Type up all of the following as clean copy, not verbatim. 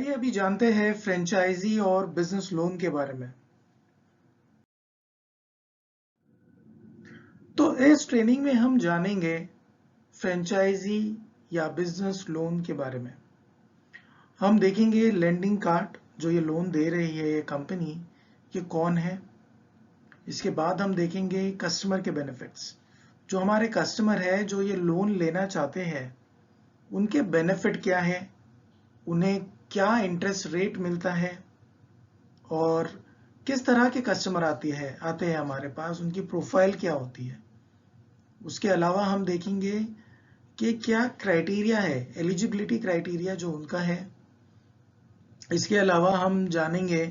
आइए अभी जानते हैं फ्रेंचाइजी और बिजनेस लोन के बारे में। तो इस ट्रेनिंग में हम जानेंगे फ्रेंचाइजी या बिजनेस लोन के बारे में। हम देखेंगे लेंडिंग कार्ड, जो ये लोन दे रही है ये कंपनी, ये कौन है। इसके बाद हम देखेंगे कस्टमर के बेनिफिट्स, जो हमारे कस्टमर है जो ये लोन लेना चाहते हैं उनके बेनिफिट क्या है, उन्हें क्या इंटरेस्ट रेट मिलता है और किस तरह के कस्टमर आते हैं हमारे पास, उनकी प्रोफाइल क्या होती है। उसके अलावा हम देखेंगे कि क्या क्राइटेरिया है, एलिजिबिलिटी क्राइटेरिया जो उनका है। इसके अलावा हम जानेंगे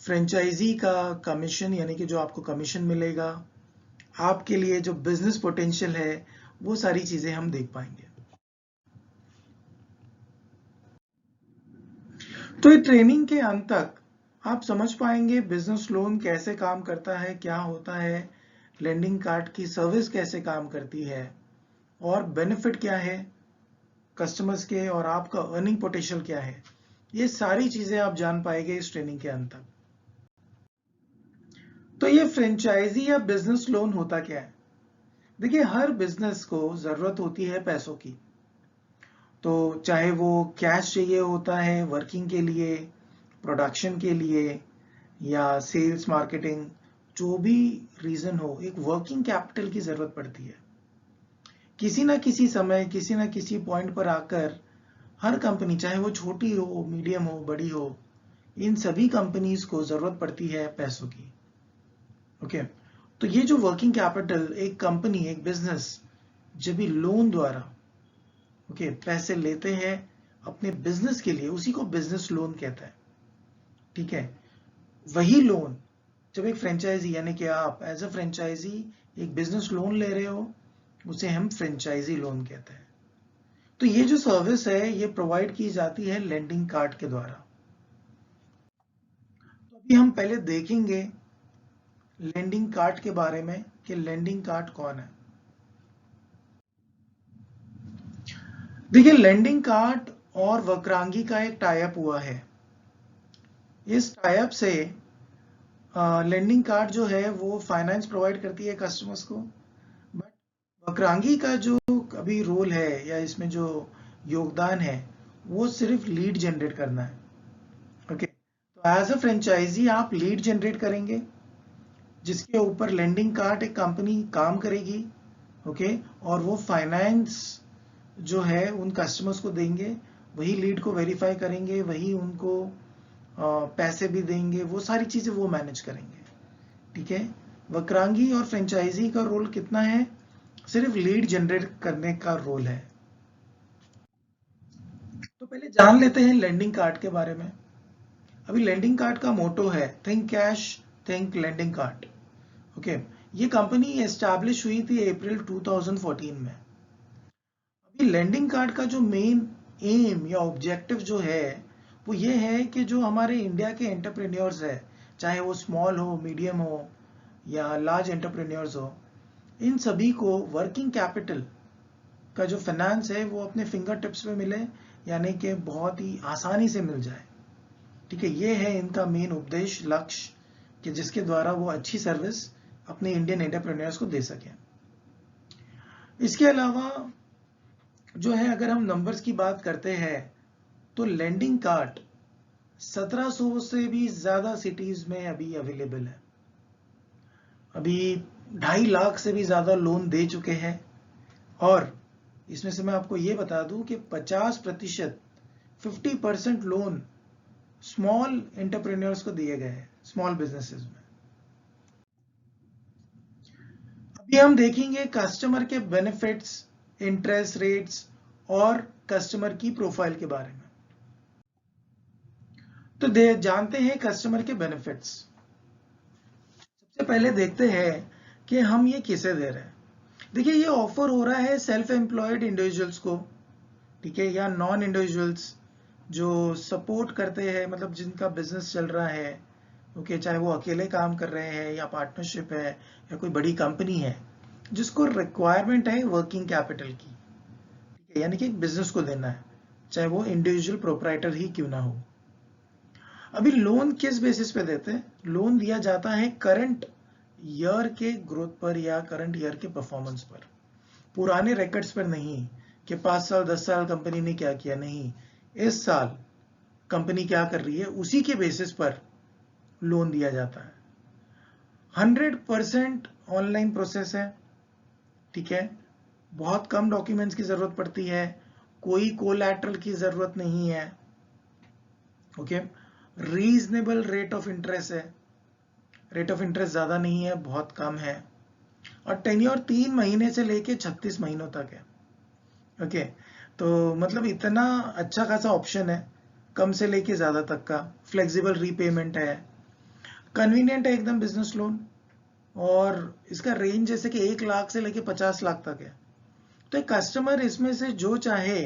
फ्रेंचाइजी का कमीशन, यानी कि जो आपको कमीशन मिलेगा, आपके लिए जो बिजनेस पोटेंशियल है, वो सारी चीजें हम देख पाएंगे। तो ये ट्रेनिंग के अंत तक आप समझ पाएंगे बिजनेस लोन कैसे काम करता है, क्या होता है, लेंडिंग कार्ड की सर्विस कैसे काम करती है और बेनिफिट क्या है कस्टमर्स के, और आपका अर्निंग पोटेंशियल क्या है। ये सारी चीजें आप जान पाएंगे इस ट्रेनिंग के अंत तक। तो ये फ्रेंचाइजी या बिजनेस लोन होता क्या है? देखिए, हर बिजनेस को जरूरत होती है पैसों की। तो चाहे वो कैश चाहिए होता है वर्किंग के लिए, प्रोडक्शन के लिए, या सेल्स मार्केटिंग, जो भी रीजन हो, एक वर्किंग कैपिटल की जरूरत पड़ती है। किसी ना किसी समय, किसी ना किसी पॉइंट पर आकर हर कंपनी, चाहे वो छोटी हो, मीडियम हो, बड़ी हो, इन सभी कंपनीज को जरूरत पड़ती है पैसों की। ओके, तो ये जो वर्किंग कैपिटल एक कंपनी, एक बिजनेस जब भी लोन द्वारा पैसे लेते हैं अपने बिजनेस के लिए, उसी को बिजनेस लोन कहता है। ठीक है, वही लोन जब एक फ्रेंचाइजी, यानी कि आप एज अ फ्रेंचाइजी एक बिजनेस लोन ले रहे हो, उसे हम फ्रेंचाइजी लोन कहते हैं। तो ये जो सर्विस है ये प्रोवाइड की जाती है लेंडिंग कार्ड के द्वारा। तो अभी हम पहले देखेंगे लेंडिंग कार्ड के बारे में कि लेंडिंग कार्ड कौन है। देखिए, लेंडिंग कार्ड और वक्रांगी का एक टाई अप हुआ है। इस टाई अप से लेंडिंग कार्ड जो है वो फाइनेंस प्रोवाइड करती है कस्टमर्स को, बट वक्रांगी का जो अभी रोल है या इसमें जो योगदान है वो सिर्फ लीड जनरेट करना है। ओके, तो एज अ फ्रेंचाइजी आप लीड जनरेट करेंगे जिसके ऊपर लेंडिंग कार्ड एक कंपनी काम करेगी। ओके, और वो फाइनेंस जो है उन कस्टमर्स को देंगे, वही लीड को वेरीफाई करेंगे, वही उनको पैसे भी देंगे, वो सारी चीजें वो मैनेज करेंगे। ठीक है, वक्रांगी और फ्रेंचाइजी का रोल कितना है? सिर्फ लीड जनरेट करने का रोल है। तो पहले जान लेते हैं लेंडिंग कार्ड के बारे में। अभी लेंडिंग कार्ड का मोटो है think cash, think lending card. Okay, ये कंपनी एस्टैब्लिश हुई थी अप्रैल 2014 में। अभी लेंडिंग कार्ड का जो मेन एम या ऑब्जेक्टिव जो है वो ये है कि जो हमारे इंडिया के एंटरप्रेन्योर्स है, चाहे वो स्मॉल हो, मीडियम हो या लार्ज एंटरप्रेन्योर्स हो, इन सभी को वर्किंग कैपिटल का जो फाइनेंस है वो अपने फिंगर टिप्स पे मिले, यानी कि बहुत ही आसानी से मिल जाए। ठीक है, ये है इनका मेन उद्देश्य, लक्ष्य, कि जिसके द्वारा वो अच्छी सर्विस अपने इंडियन एंटरप्रेन्योर्स को दे सकें। इसके अलावा जो है, अगर हम नंबर्स की बात करते हैं तो लेंडिंग कार्ड 1700 से भी ज्यादा सिटीज में अभी अवेलेबल है। अभी 2.5 लाख से भी ज्यादा लोन दे चुके हैं, और इसमें से मैं आपको ये बता दूं कि 50%, 50% लोन स्मॉल एंटरप्रेन्योर्स को दिए गए हैं, स्मॉल बिजनेसेस में। अभी हम देखेंगे कस्टमर के बेनिफिट्स, इंटरेस्ट रेट्स और कस्टमर की प्रोफाइल के बारे में। तो जानते हैं कस्टमर के बेनिफिट्स। सबसे पहले देखते हैं कि हम ये किसे दे रहे हैं। देखिए, ये ऑफर हो रहा है सेल्फ एम्प्लॉयड इंडिविजुअल्स को, ठीक है, या नॉन इंडिविजुअल्स जो सपोर्ट करते हैं, मतलब जिनका बिजनेस चल रहा है। ओके, चाहे वो अकेले काम कर रहे हैं या पार्टनरशिप है या कोई बड़ी कंपनी है जिसको रिक्वायरमेंट है वर्किंग कैपिटल की, ठीक है, यानी कि एक बिजनेस को देना है, चाहे वो इंडिविजुअल प्रोप्राइटर ही क्यों ना हो। अभी लोन किस बेसिस पे देते हैं? लोन दिया जाता है करंट ईयर के ग्रोथ पर या करंट ईयर के परफॉर्मेंस पर, पुराने रिकॉर्ड्स पर नहीं कि 5 साल 10 साल कंपनी ने क्या किया, नहीं, इस साल कंपनी क्या कर रही है उसी के बेसिस पर लोन दिया जाता है। 100% ऑनलाइन प्रोसेस है, ठीक है, बहुत कम डॉक्यूमेंट्स की जरूरत पड़ती है, कोई कोलैटरल की जरूरत नहीं है, okay, reasonable rate of interest है, रेट ऑफ इंटरेस्ट ज्यादा नहीं है, बहुत कम है, और टेन्योर 3 महीने से लेके 36 महीनों तक है, ओके। तो मतलब इतना अच्छा खासा ऑप्शन है, कम से लेके ज्यादा तक का, फ्लेक्सिबल रीपेमेंट है, कन्वीनियंट है एकदम बिजनेस लोन, और इसका रेंज जैसे कि 1 लाख से लेके 50 लाख तक है। तो एक कस्टमर इसमें से जो चाहे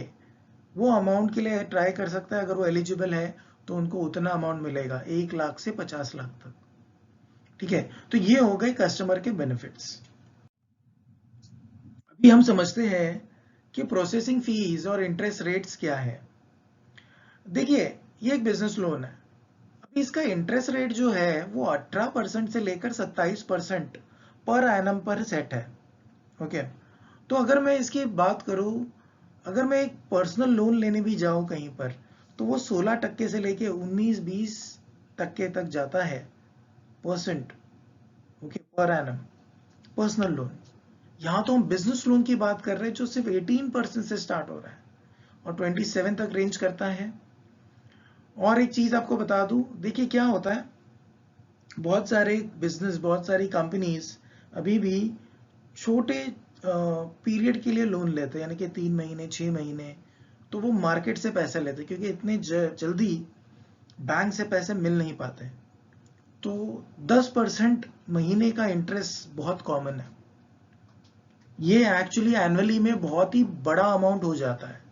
वो अमाउंट के लिए ट्राई कर सकता है, अगर वो एलिजिबल है तो उनको उतना अमाउंट मिलेगा 1 लाख से 50 लाख तक, ठीक है। तो ये हो गए कस्टमर के बेनिफिट्स। अभी हम समझते हैं कि प्रोसेसिंग फीस और इंटरेस्ट रेट्स क्या है। देखिए, ये एक बिजनेस लोन है, अभी इसका इंटरेस्ट रेट जो है वो 18% से लेकर 27% पर एनम पर सेट है, ओके। तो अगर मैं इसकी बात करूं, अगर मैं एक पर्सनल लोन लेने भी जाऊं कहीं पर, तो वो 16% से लेके 19-20% तक जाता है, percent, okay, per annum, personal loan. यहां तो हम बिजनेस लोन की बात कर रहे हैं जो सिर्फ 18% से स्टार्ट हो रहा है और 27 तक रेंज करता है। और एक चीज आपको बता दूं, देखिए क्या होता है, बहुत सारे बिजनेस, बहुत सारी कंपनीज अभी भी छोटे पीरियड के लिए लोन लेते हैं, यानी कि 3 महीने 6 महीने, तो वो मार्केट से पैसे लेते हैं क्योंकि इतने जल्दी बैंक से पैसे मिल नहीं पाते। तो 10% महीने का इंटरेस्ट बहुत कॉमन है, ये एक्चुअली एनुअली में बहुत ही बड़ा अमाउंट हो जाता है।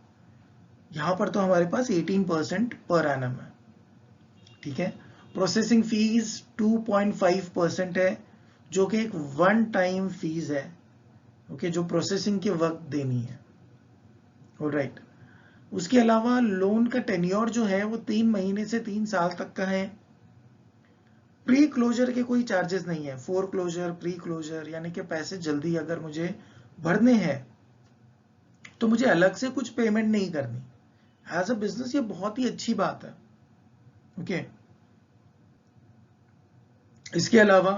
यहां पर तो हमारे पास 18% पर एनम है, ठीक है। प्रोसेसिंग फीस 2.5% है, जो कि एक वन टाइम फीस है, ओके, जो प्रोसेसिंग के वक्त देनी है, ऑलराइट। उसके अलावा लोन का टेन्योर जो है वो 3 महीने से 3 साल तक का है। प्री क्लोजर के कोई चार्जेस नहीं है, फोर क्लोजर, प्री क्लोजर, यानी कि पैसे जल्दी अगर मुझे भरने हैं तो मुझे अलग से कुछ पेमेंट नहीं करनी। एज अ बिजनेस ये बहुत ही अच्छी बात है, ओके। इसके अलावा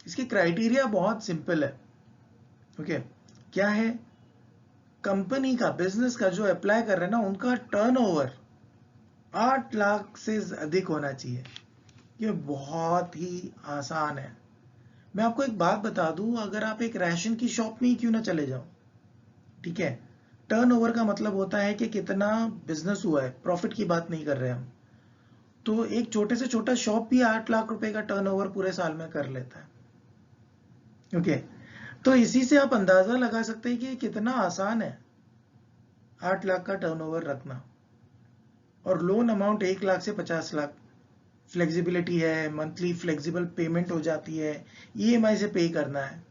इसकी क्राइटेरिया बहुत सिंपल है, ओके। क्या है, कंपनी का, बिजनेस का जो अप्लाई कर रहे हैं ना, उनका टर्नओवर 8 लाख से अधिक होना चाहिए। ये बहुत ही आसान है। मैं आपको एक बात बता दूं, अगर आप एक राशन की शॉप में ही क्यों ना चले जाओ, ठीक है, टर्नओवर का मतलब होता है कि कितना बिजनेस हुआ है, प्रॉफिट की बात नहीं कर रहे हम। तो एक छोटे से छोटा शॉप भी 8 लाख रुपए का टर्नओवर पूरे साल में कर लेता है, ओके। तो इसी से आप अंदाजा लगा सकते हैं कि कितना आसान है 8 लाख का टर्नओवर रखना। और लोन अमाउंट 1 लाख से 50 लाख, फ्लेक्सिबिलिटी है, मंथली फ्लेक्सिबल पेमेंट हो जाती है, ईएमआई से पे करना है।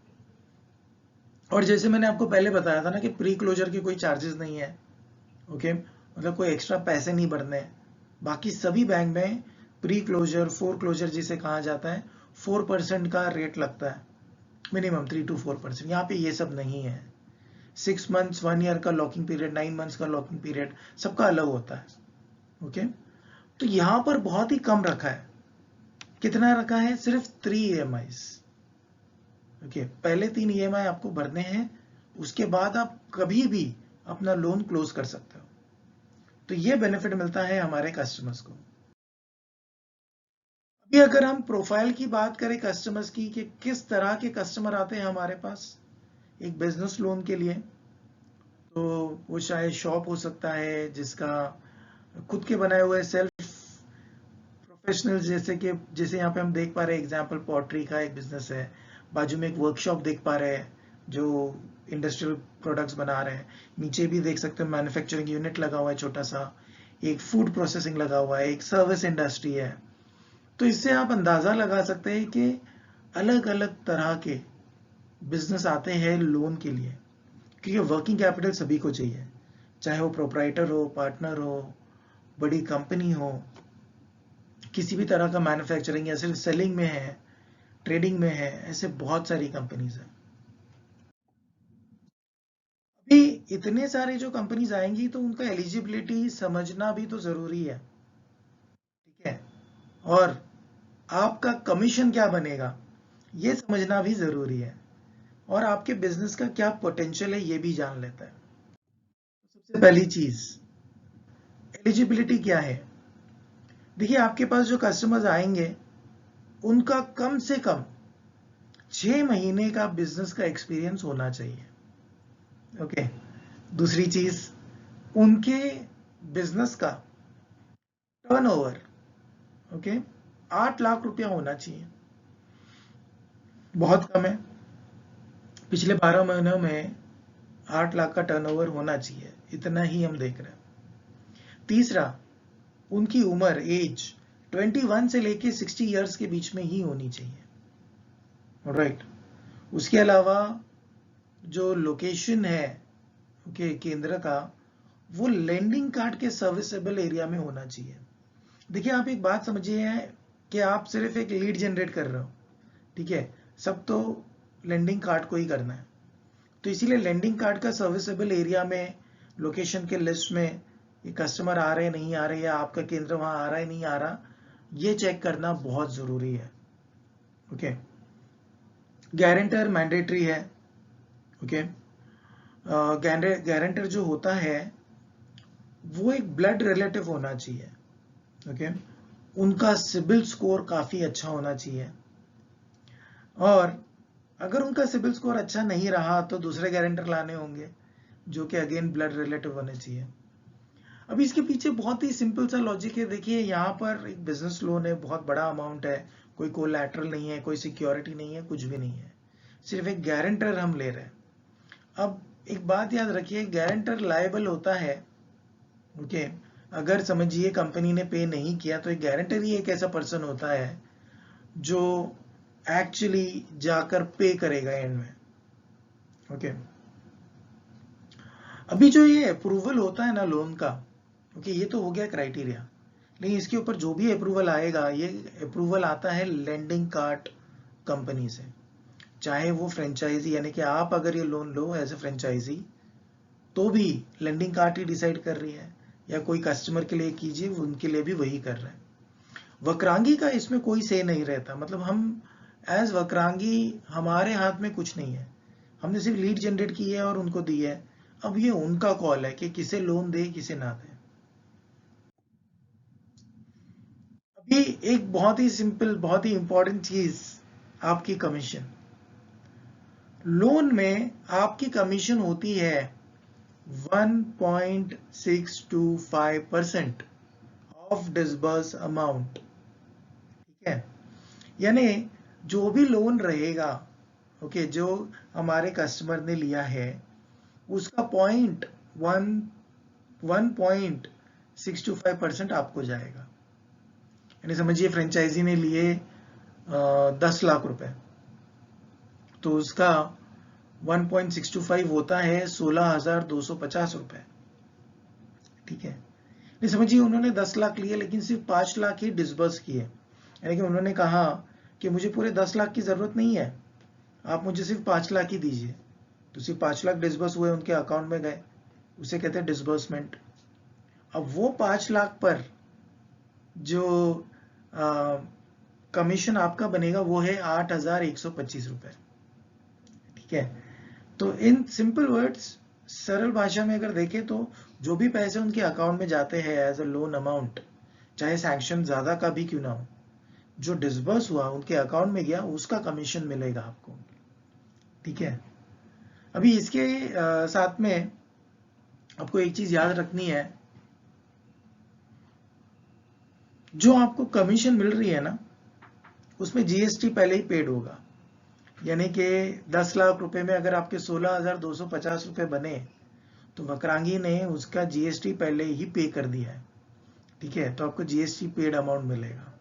और जैसे मैंने आपको पहले बताया था ना कि प्री क्लोजर के कोई चार्जेस नहीं है, ओके, मतलब कोई एक्स्ट्रा पैसे नहीं भरने। बाकी सभी बैंक में प्री क्लोजर, फोर क्लोजर जिसे कहा जाता है, 4% का रेट लगता है, मिनिमम 3 to 4%। यहाँ पे ये सब नहीं है। 6 मंथ्स, 1 ईयर का लॉकिंग पीरियड, 9 मंथ्स का लॉकिंग पीरियड, सबका अलग होता है, ओके। तो यहाँ पर बहुत ही कम रखा है। कितना रखा है? सिर्फ 3 EMI, ओके। पहले 3 EMI आपको भरने हैं, उसके बाद आप कभी भी अपना लोन क्लोज कर सकते हो। तो ये बेनिफिट मिलता है हमारे कस्टमर्स को। अभी अगर हम प्रोफाइल की बात करें कस्टमर्स की, कि किस तरह के कस्टमर आते हैं हमारे पास एक बिजनेस लोन के लिए, तो वो शायद शॉप हो सकता है जिसका खुद के बनाए हुए सेल्फ प्रोफेशनल, जैसे यहाँ पे हम देख पा रहे हैं एग्जांपल, पॉटरी का एक बिजनेस है, बाजू में एक वर्कशॉप देख पा रहे हैं जो इंडस्ट्रियल प्रोडक्ट्स बना रहे हैं, नीचे भी देख सकते हैं मैन्युफैक्चरिंग यूनिट लगा हुआ है छोटा सा, एक फूड प्रोसेसिंग लगा हुआ है, एक सर्विस इंडस्ट्री है। तो इससे आप अंदाजा लगा सकते हैं कि अलग अलग तरह के बिजनेस आते हैं लोन के लिए, क्योंकि वर्किंग कैपिटल सभी को चाहिए, चाहे वो प्रोप्राइटर हो, पार्टनर हो, बड़ी कंपनी हो, किसी भी तरह का मैन्युफैक्चरिंग या सिर्फ सेलिंग में है, ट्रेडिंग में है, ऐसे बहुत सारी कंपनीज हैं। अभी इतने सारे जो कंपनीज आएंगी तो उनका एलिजिबिलिटी समझना भी तो जरूरी है, ठीक है, और आपका कमीशन क्या बनेगा ये समझना भी जरूरी है, और आपके बिजनेस का क्या पोटेंशियल है ये भी जान लेता है। सबसे पहली चीज एलिजिबिलिटी क्या है। देखिए आपके पास जो कस्टमर्स आएंगे उनका कम से कम 6 महीने का बिजनेस का एक्सपीरियंस होना चाहिए। ओके, दूसरी चीज उनके बिजनेस का टर्नओवर, ओके, 8 लाख रुपया होना चाहिए। बहुत कम है, पिछले 12 महीनों में 8 लाख का टर्नओवर होना चाहिए, इतना ही हम देख रहे हैं। तीसरा, उनकी उम्र एज 21 से लेके 60 इयर्स के बीच में ही होनी चाहिए, राइट। उसके अलावा जो लोकेशन है, ओके, केंद्र का, वो लैंडिंग कार्ड के सर्विसेबल एरिया में होना चाहिए। देखिए आप एक बात समझिए कि आप सिर्फ एक लीड जनरेट कर रहे हो, ठीक है, सब तो लैंडिंग कार्ड को ही करना है, तो इसीलिए लैंडिंग कार्ड का सर्विसेबल एरिया में, लोकेशन के लिस्ट में ये कस्टमर आ रहे नहीं आ रहे, या आपका केंद्र वहां आ रहा है नहीं आ रहा, ये चेक करना बहुत जरूरी है। ओके, गारंटर मैंडेटरी है। ओके, गारंटर जो होता है वो एक ब्लड रिलेटिव होना चाहिए। ओके, उनका सिबिल स्कोर काफी अच्छा होना चाहिए, और अगर उनका सिबिल स्कोर अच्छा नहीं रहा तो दूसरे गारंटर लाने होंगे जो कि अगेन ब्लड रिलेटिव होने चाहिए। अभी इसके पीछे बहुत ही सिंपल सा लॉजिक है। देखिए यहाँ पर एक बिजनेस लोन है, बहुत बड़ा अमाउंट है, कोई कोलैटरल नहीं है, कोई सिक्योरिटी नहीं है, कुछ भी नहीं है, सिर्फ एक गारंटर हम ले रहे हैं। अब एक बात याद रखिए, गारंटर लायबल होता है, ओके, अगर समझिए कंपनी ने पे नहीं किया तो एक गारंटर ही एक ऐसा पर्सन होता है जो एक्चुअली जाकर पे करेगा एंड में। ओके, अभी जो ये अप्रूवल होता है ना लोन का, ओके, ये तो हो गया क्राइटेरिया, लेकिन इसके ऊपर जो भी अप्रूवल आएगा, ये अप्रूवल आता है लैंडिंग कार्ड कंपनी से, चाहे वो फ्रेंचाइजी, यानी कि आप अगर ये लोन लो एज ए फ्रेंचाइजी तो भी लैंडिंग कार्ड ही डिसाइड कर रही है, या कोई कस्टमर के लिए कीजिए उनके लिए भी वही कर रहे हैं। वक्रांगी का इसमें कोई से नहीं रहता, मतलब हम एज वक्रांगी हमारे हाथ में कुछ नहीं है, हमने सिर्फ लीड जनरेट की है और उनको दी है। अब ये उनका कॉल है कि किसे लोन दे किसे ना दे। अभी एक बहुत ही सिंपल, बहुत ही इंपॉर्टेंट चीज, आपकी कमीशन। लोन में आपकी कमीशन होती है 1.625% ऑफ डिसबर्स अमाउंट, ठीक है, यानी जो भी लोन रहेगा, ओके, जो हमारे कस्टमर ने लिया है उसका 1.625% आपको जाएगा। यानी समझिए फ्रेंचाइजी ने लिए 10 लाख रुपए, तो उसका 1.625 होता है 16,250 रुपए, ठीक है। नहीं समझिए उन्होंने 10 लाख लिए लेकिन सिर्फ 5 लाख ही डिसबर्स किए, यानी कि उन्होंने कहा कि मुझे पूरे 10 लाख की जरूरत नहीं है, आप मुझे सिर्फ 5 लाख ही दीजिए, तो सिर्फ 5 लाख डिसबर्स हुए, उनके अकाउंट में गए, उसे कहते हैं डिसबर्समेंट। अब वो 5 लाख पर जो कमीशन आपका बनेगा वो है 8,125 रुपए, ठीक है। तो इन सिंपल वर्ड्स, सरल भाषा में अगर देखें तो जो भी पैसे उनके अकाउंट में जाते हैं एज अ लोन अमाउंट, चाहे सैंक्शन ज्यादा का भी क्यों ना हो, जो डिसबर्स हुआ उनके अकाउंट में गया उसका कमीशन मिलेगा आपको, ठीक है। अभी इसके साथ में आपको एक चीज याद रखनी है, जो आपको कमीशन मिल रही है ना उसमें जीएसटी पहले ही पेड होगा, यानी कि 10 लाख रुपए में अगर आपके 16,250 रुपए बने तो वक्रांगी ने उसका जीएसटी पहले ही पे कर दिया है, ठीक है, तो आपको जीएसटी पेड अमाउंट मिलेगा।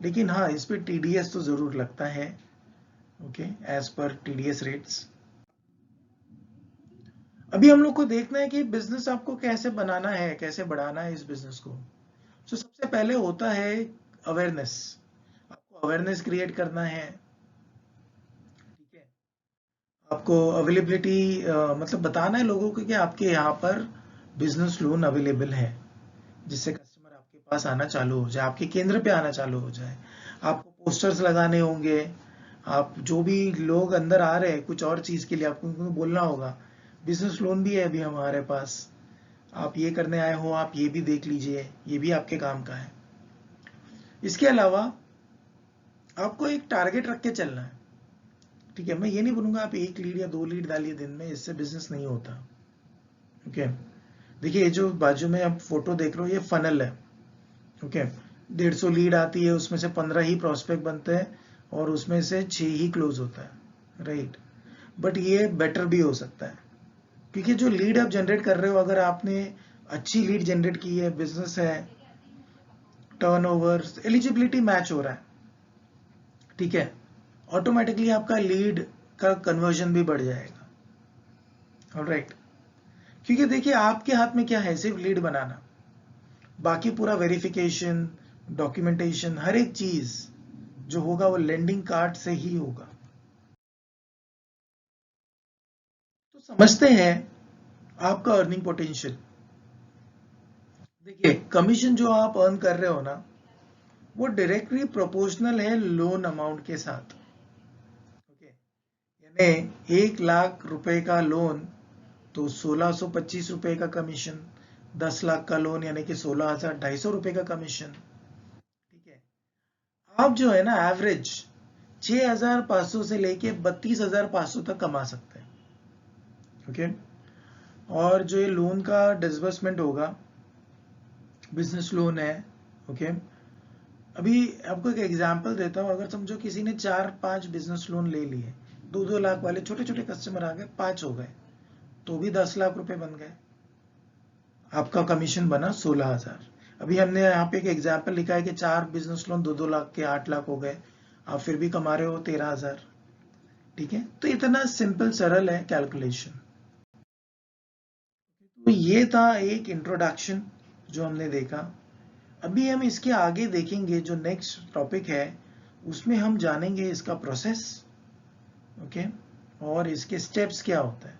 लेकिन हाँ, इस पे टीडीएस तो जरूर लगता है, okay, as per TDS rates. अभी हम लोग को देखना है कि बिजनेस आपको कैसे बनाना है, कैसे बढ़ाना है इस बिजनेस को। तो सबसे पहले होता है अवेयरनेस। आपको अवेयरनेस क्रिएट करना है, ठीक है। आपको अवेलेबिलिटी मतलब बताना है लोगों को कि आपके यहाँ पर बिजनेस लोन अवेलेबल है, जिससे कस्टमर आपके पास आना चालू हो जाए, आपके केंद्र पे आना चालू हो जाए। आपको पोस्टर्स लगाने होंगे, आप जो भी लोग अंदर आ रहे हैं कुछ और चीज़ के लिए, आपको उनको बोलना होगा बिजनेस लोन भी है अभी हमारे पास, आप ये करने आए हो, आप ये भी देख लीजिए, ये भी आपके काम का है। इसके अलावा आपको एक टारगेट रख के चलना है, ठीक है। मैं ये नहीं बोलूंगा आप 1 लीड या 2 लीड डालिए दिन में, इससे बिजनेस नहीं होता, ओके। देखिए ये जो बाजू में आप फोटो देख रहे हो ये फनल है, ओके। 150 लीड आती है, उसमें से 15 ही प्रोस्पेक्ट बनते हैं और उसमें से 6 ही क्लोज होता है, राइट। बट ये बेटर भी हो सकता है, क्योंकि जो लीड आप जनरेट कर रहे हो, अगर आपने अच्छी लीड जनरेट की है, बिजनेस है, टर्नओवर, एलिजिबिलिटी मैच हो रहा है, ठीक है, ऑटोमेटिकली आपका लीड का कन्वर्जन भी बढ़ जाएगा, ऑलराइट। क्योंकि देखिए आपके हाथ में क्या है, सिर्फ लीड बनाना, बाकी पूरा वेरिफिकेशन, डॉक्यूमेंटेशन, हर एक चीज जो होगा वो लेंडिंग कार्ड से ही होगा। तो समझते हैं आपका अर्निंग पोटेंशियल। देखिए कमीशन जो आप अर्न कर रहे हो ना, वो डायरेक्टली प्रोपोर्शनल है लोन अमाउंट के साथ, ओके। यानी 1 लाख रुपए का लोन तो 1625 रुपए का कमीशन, 10 लाख का लोन यानी कि 16,250 रुपए का कमीशन, ठीक है। आप जो है ना एवरेज 6,500 से लेके 32,500 तक कमा सकते हैं, ओके। और जो ये लोन का डिसबर्समेंट होगा, बिजनेस लोन है, ओके। अभी आपको एक एग्जांपल देता हूँ, अगर समझो किसी ने 4-5 बिजनेस लोन ले लिए, 2-2 लाख वाले छोटे छोटे कस्टमर आ गए, 5 हो गए, तो भी 10 लाख रुपए बन गए, आपका कमीशन बना 16,000। अभी हमने यहाँ पे एक एग्जाम्पल लिखा है कि 4 बिजनेस लोन 2-2 लाख के 8 लाख हो गए, आप फिर भी कमा रहे हो 13,000, ठीक है। तो इतना सिंपल सरल है कैलकुलेशन। तो ये था एक इंट्रोडक्शन जो हमने देखा। अभी हम इसके आगे देखेंगे, जो नेक्स्ट टॉपिक है उसमें हम जानेंगे इसका प्रोसेस, ओके, और इसके स्टेप्स क्या होता है।